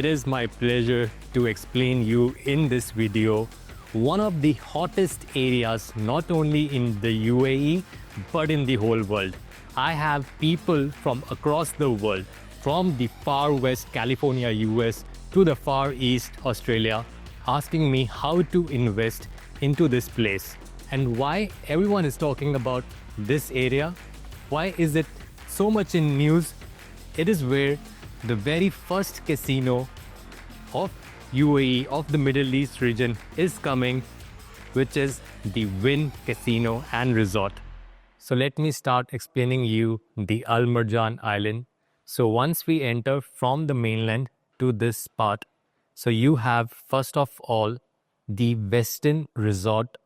is my pleasure to explain you in this video one of the hottest areas not only in the UAE but in the whole world. I have people from across the world, from the far west California US to the far east Australia, asking me how to invest into this place and why everyone is talking about this area. Why is it so much in news? It is where the very first casino of UAE, of the Middle East region, is coming, which is the Wynn Casino and Resort. So let me start explaining you the Al Marjan Island. So once we enter from the mainland to this part, so you have first of all the Western Resort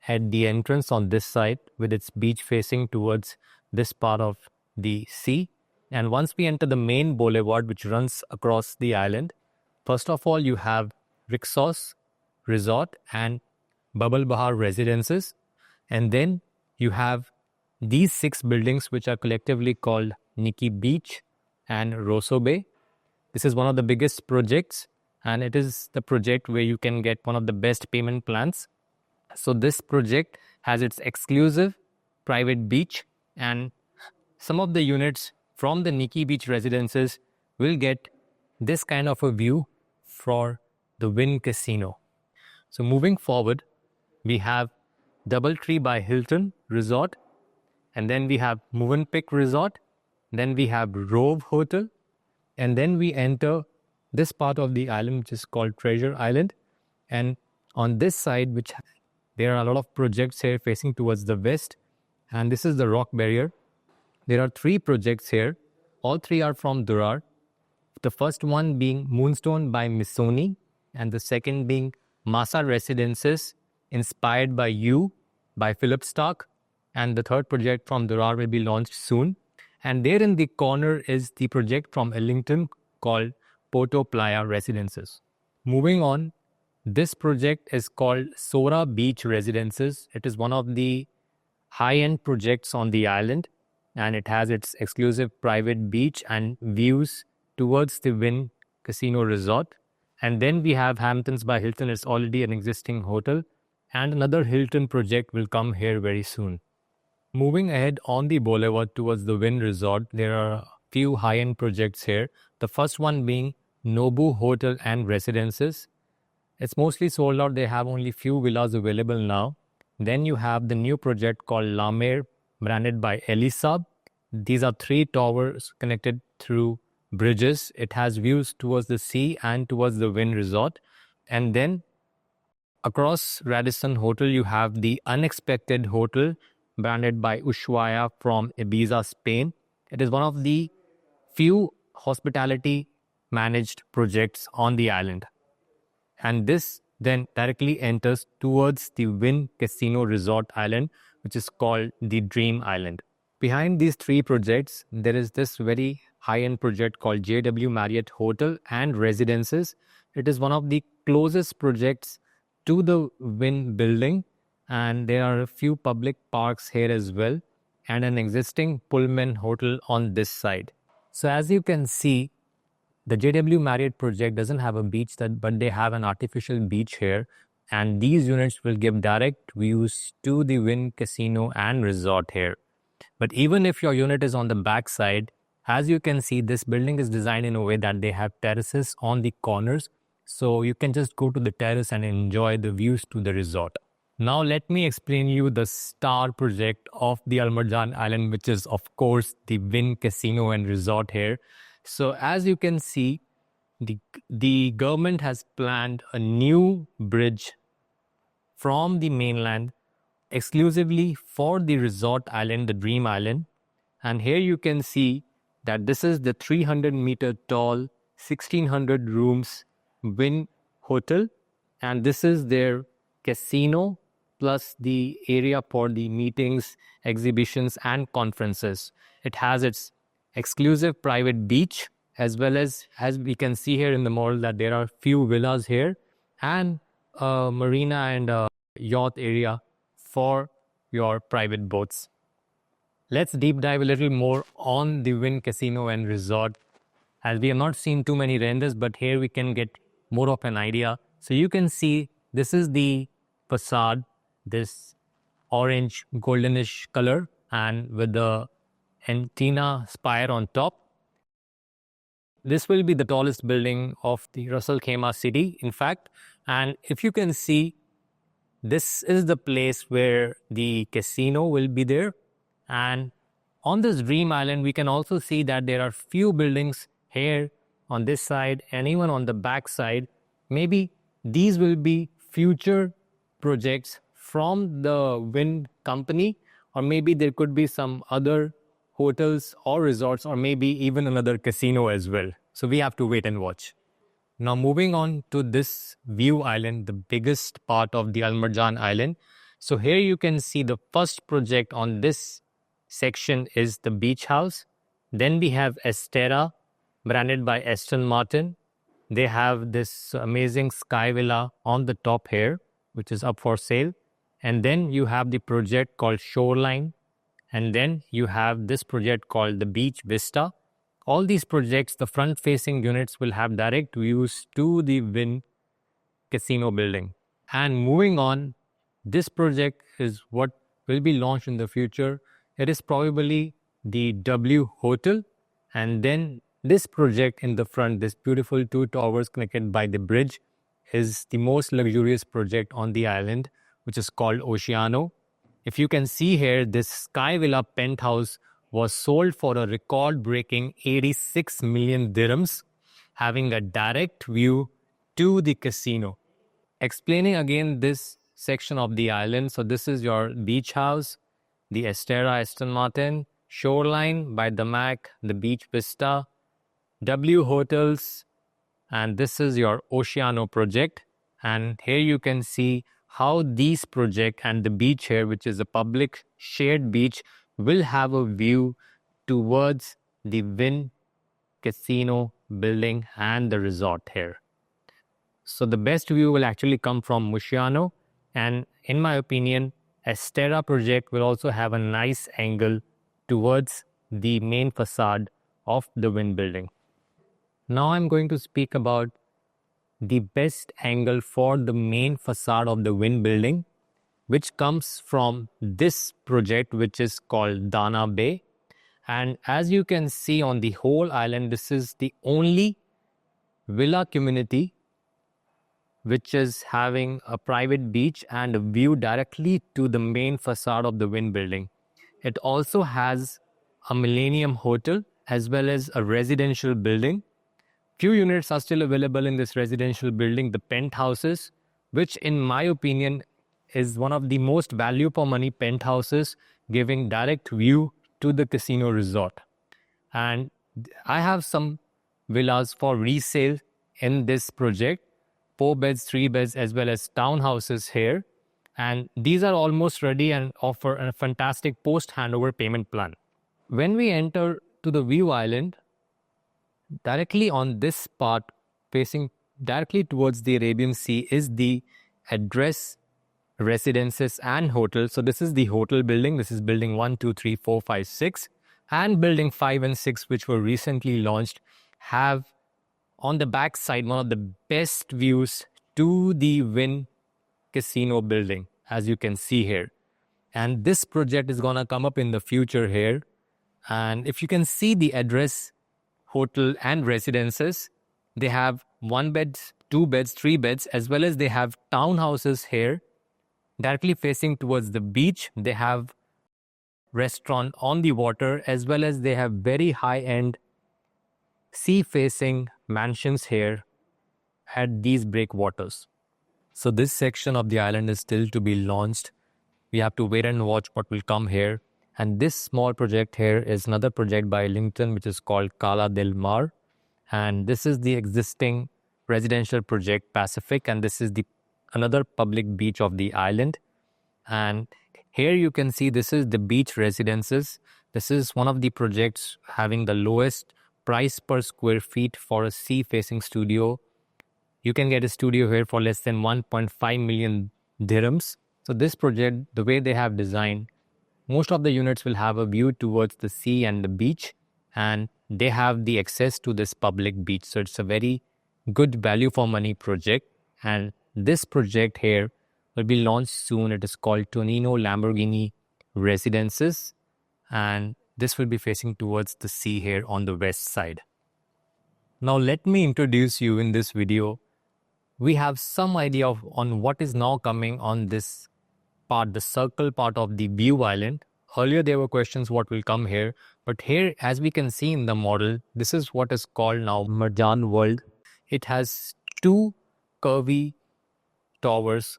at the entrance on this side with its beach facing towards this part of the sea. And once we enter the main boulevard which runs across the island, first of all you have Rixos Resort and Bubble Bahar Residences. And then you have these 6 buildings which are collectively called Nikki Beach and Rosso Bay. This is one of the biggest projects, and it is the project where you can get one of the best payment plans. So this project has its exclusive private beach, and some of the units from the Nikki Beach residences will get this kind of a view for the Wynn Casino. So moving forward, we have Doubletree by Hilton Resort, and then we have Moonstone Resort, then we have Rove Hotel, and then we enter this part of the island which is called Treasure Island. And on this side, which there are a lot of projects here facing towards the west, and this is the rock barrier. There are 3 projects here. All 3 are from Durar. The first one being Moonstone by MISSONI, and the second being Masa Residences inspired by You by STARCK, and the third project from Durar will be launched soon. And there in the corner is the project from Ellington called Porto Playa Residences. Moving on, this project is called Sora Beach Residences. It is one of the high-end projects on the island, and it has its exclusive private beach and views towards the Wynn Casino Resort. And then we have Hamptons by Hilton. It's already an existing hotel, and another Hilton project will come here very soon. Moving ahead on the boulevard towards the Wynn Resort, there are a few high-end projects here. The first one being NOBU Hotel and Residences. It's mostly sold out. They have only few villas available now. Then you have the new project called La Mer, branded by Elisab. These are 3 towers connected through bridges. It has views towards the sea and towards the Wynn Resort. And then across Radisson Hotel, you have the Unexpected Hotel, branded by Ushuaia from Ibiza, Spain. It is one of the few hospitality managed projects on the island. And this then directly enters towards the Wynn Casino Resort Island, which is called the Dream Island. Behind these 3 projects, there is this very high-end project called JW Marriott Hotel and Residences. It is one of the closest projects to the Wynn building, and there are a few public parks here as well, and an existing Pullman hotel on this side. So as you can see, the JW Marriott project doesn't have a beach, but they have an artificial beach here, and these units will give direct views to the Wynn Casino and Resort here. But even if your unit is on the back side, as you can see, this building is designed in a way that they have terraces on the corners, so you can just go to the terrace and enjoy the views to the resort. Now let me explain you the star project of the Al Marjan Island, which is of course the Wynn Casino and Resort here. So as you can see, the government has planned a new bridge from the mainland exclusively for the resort island, the Dream Island. And here you can see that this is the 300-meter tall, 1,600 rooms Wynn Hotel. And this is their casino plus the area for the meetings, exhibitions, and conferences. It has its exclusive private beach, as well as we can see here in the mall that there are few villas here, and a marina and a yacht area for your private boats. Let's deep dive a little more on the Wynn Casino and Resort. as we have not seen too many renders, but here we can get more of an idea. So you can see this is the facade, this orange goldenish color, and with the antenna spire on top. This will be the tallest building of the Ras Al Khaimah city, in fact. And if you can see, this is the place where the casino will be there. And on this dream island, we can also see that there are few buildings here on this side and even on the back side. Maybe these will be future projects from the Wynn company, or maybe there could be some other hotels or resorts, or maybe even another casino as well. So we have to wait and watch. Now moving on to this view island, the biggest part of the Al Marjan Island. So here you can see the first project on this section is the beach house. Then we have Estera, branded by Aston Martin. They have this amazing sky villa on the top here, which is up for sale. And then you have the project called Shoreline. And then you have this project called the Beach Vista. All these projects, the front-facing units will have direct views to the Wynn Casino building. And moving on, this project is what will be launched in the future. It is probably the W Hotel. And then this project in the front, this beautiful 2 towers connected by the bridge, is the most luxurious project on the island, which is called Oceano. If you can see here, this Sky Villa penthouse was sold for a record-breaking 86 million dirhams, having a direct view to the casino. Explaining again this section of the island, so this is your beach house, the Estera Aston Martin, Shoreline by the Mac, the Beach Vista, W Hotels, and this is your Oceano project. And here you can see how these project and the beach here, which is a public shared beach, will have a view towards the Wynn Casino building and the resort here. So the best view will actually come from Oceano, and in my opinion, Estera project will also have a nice angle towards the main facade of the Wynn building. Now I'm going to speak about the best angle for the main facade of the Wynn building, which comes from this project, which is called Dana Bay. And as you can see on the whole island, this is the only villa community which is having a private beach and a view directly to the main facade of the Wynn building. It also has a Millennium Hotel as well as a residential building. Few units are still available in this residential building, the penthouses, which in my opinion is one of the most value for money penthouses, giving direct view to the casino resort. And I have some villas for resale in this project, 4 beds, 3 beds, as well as townhouses here. And these are almost ready and offer a fantastic post-handover payment plan. When we enter to the view island, directly on this part, facing directly towards the Arabian Sea, is the address, residences and hotels. So this is the hotel building. This is building 1, 2, 3, 4, 5, 6. And building 5 and 6, which were recently launched, have on the back side one of the best views to the Wynn Casino building, as you can see here. And this project is going to come up in the future here. And if you can see the address, hotel and residences, they have 1 bed, 2 beds, 3 beds, as well as they have townhouses here directly facing towards the beach. They have restaurant on the water, as well as they have very high-end sea-facing mansions here at these breakwaters. So this section of the island is still to be launched. We have to wait and watch what will come here. And this small project here is another project by Ellington, which is called Cala del Mar. And this is the existing residential project Pacific, and this is the another public beach of the island. And here you can see this is the beach residences. This is one of the projects having the lowest price per square feet for a sea-facing studio. You can get a studio here for less than 1.5 million dirhams. So this project, the way they have designed, most of the units will have a view towards the sea and the beach. And they have the access to this public beach. So it's a very good value for money project. And this project here will be launched soon. It is called Tonino Lamborghini Residences. And this will be facing towards the sea here on the west side. Now let me introduce you in this video. We have some idea on what is now coming on this part, the circle part of the view island. Earlier there were questions what will come here, but here, as we can see in the model, this is what is called now Marjan World. It has two curvy towers,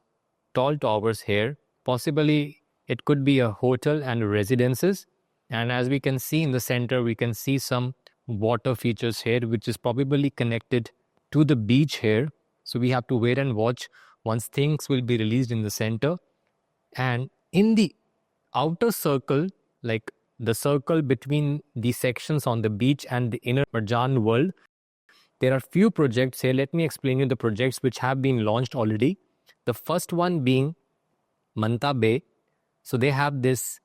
tall towers here. Possibly it could be a hotel and residences. And as we can see in the center, we can see some water features here, which is probably connected to the beach here. So we have to wait and watch once things will be released in the center. And in the outer circle, like the circle between the sections on the beach and the inner Marjan World, there are few projects here. Let me explain you the projects which have been launched already. The first one being Manta Bay. So they have this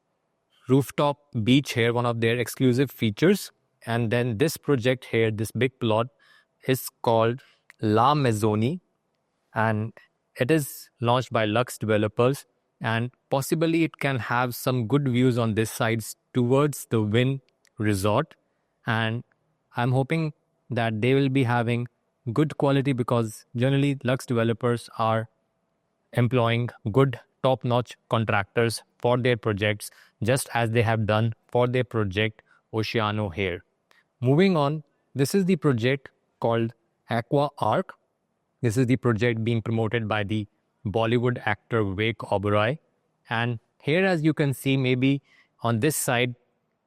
rooftop beach here, one of their exclusive features. And then this project here, this big plot, is called La MISSONI, and it is launched by Lux Developers, and possibly it can have some good views on this side towards the Wynn Resort. And I'm hoping that they will be having good quality, because generally Lux Developers are employing good top-notch contractors for their projects, just as they have done for their project Oceano here. Moving on, this is the project called Aqua Arc. This is the project being promoted by the Bollywood actor Vivek Oberoi. And here, as you can see, maybe on this side,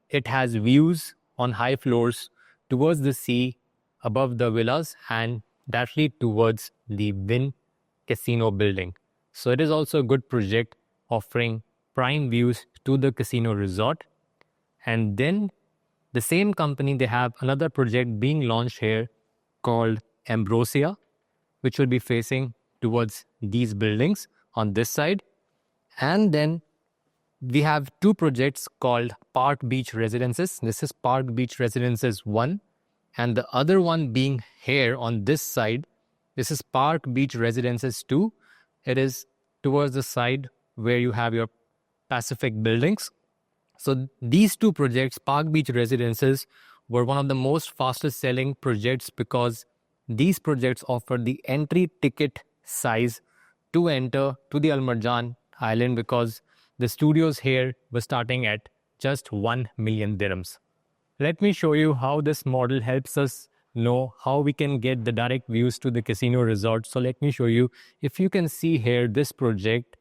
it has views on high floors towards the sea, above the villas, and directly towards the Wynn Casino building. So it is also a good project offering prime views to the casino resort. And then the same company, they have another project being launched here called Ambrosia, which will be facing towards these buildings on this side. And then we have two projects called Park Beach Residences. This is Park Beach Residences 1, and the other one being here on this side. This is Park Beach Residences 2. It is towards the side where you have your Pacific buildings. So these two projects, Park Beach Residences, were one of the most fastest selling projects, because these projects offer the entry ticket size to enter to the Al Marjan Island, because the studios here were starting at just 1 million dirhams. Let me show you how this model helps us know how we can get the direct views to the casino resort. So let me show you. If you can see here, this project,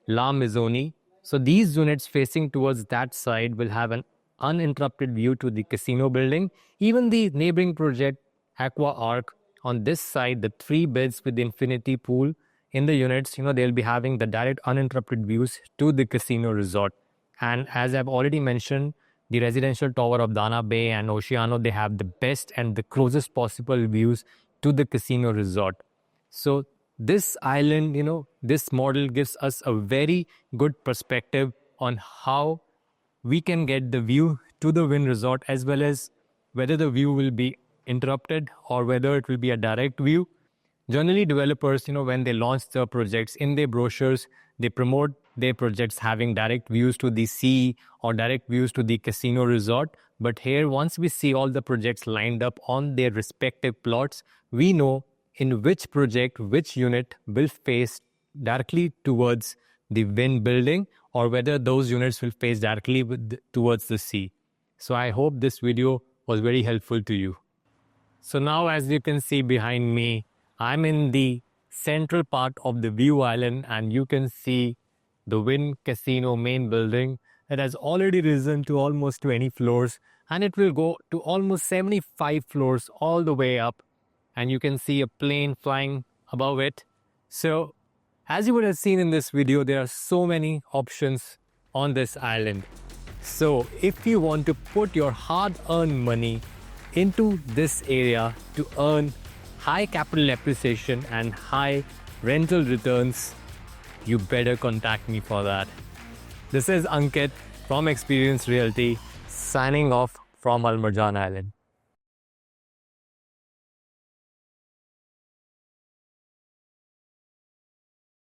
La MISSONI. So these units facing towards that side will have an uninterrupted view to the casino building. Even the neighboring project, Aqua Arc, on this side, the 3 beds with the infinity pool in the units, they'll be having the direct uninterrupted views to the casino resort. And as I've already mentioned, the residential tower of Dana Bay and Oceano, they have the best and the closest possible views to the casino resort. So this island, this model gives us a very good perspective on how we can get the view to the Wynn Resort, as well as whether the view will be interrupted or whether it will be a direct view. Generally, developers, when they launch their projects in their brochures, they promote their projects having direct views to the sea or direct views to the casino resort. But here, once we see all the projects lined up on their respective plots, we know in which project, which unit will face directly towards the Wynn building, or whether those units will face directly towards the sea. So I hope this video was very helpful to you. So now, as you can see behind me, I'm in the central part of the view island, and you can see the Wynn Casino main building. It has already risen to almost 20 floors, and it will go to almost 75 floors all the way up. And you can see a plane flying above it. So as you would have seen in this video, there are so many options on this island. So if you want to put your hard-earned money into this area to earn high capital appreciation and high rental returns, you better contact me for that. This is Ankit from Experience Realty, signing off from Al Marjan Island.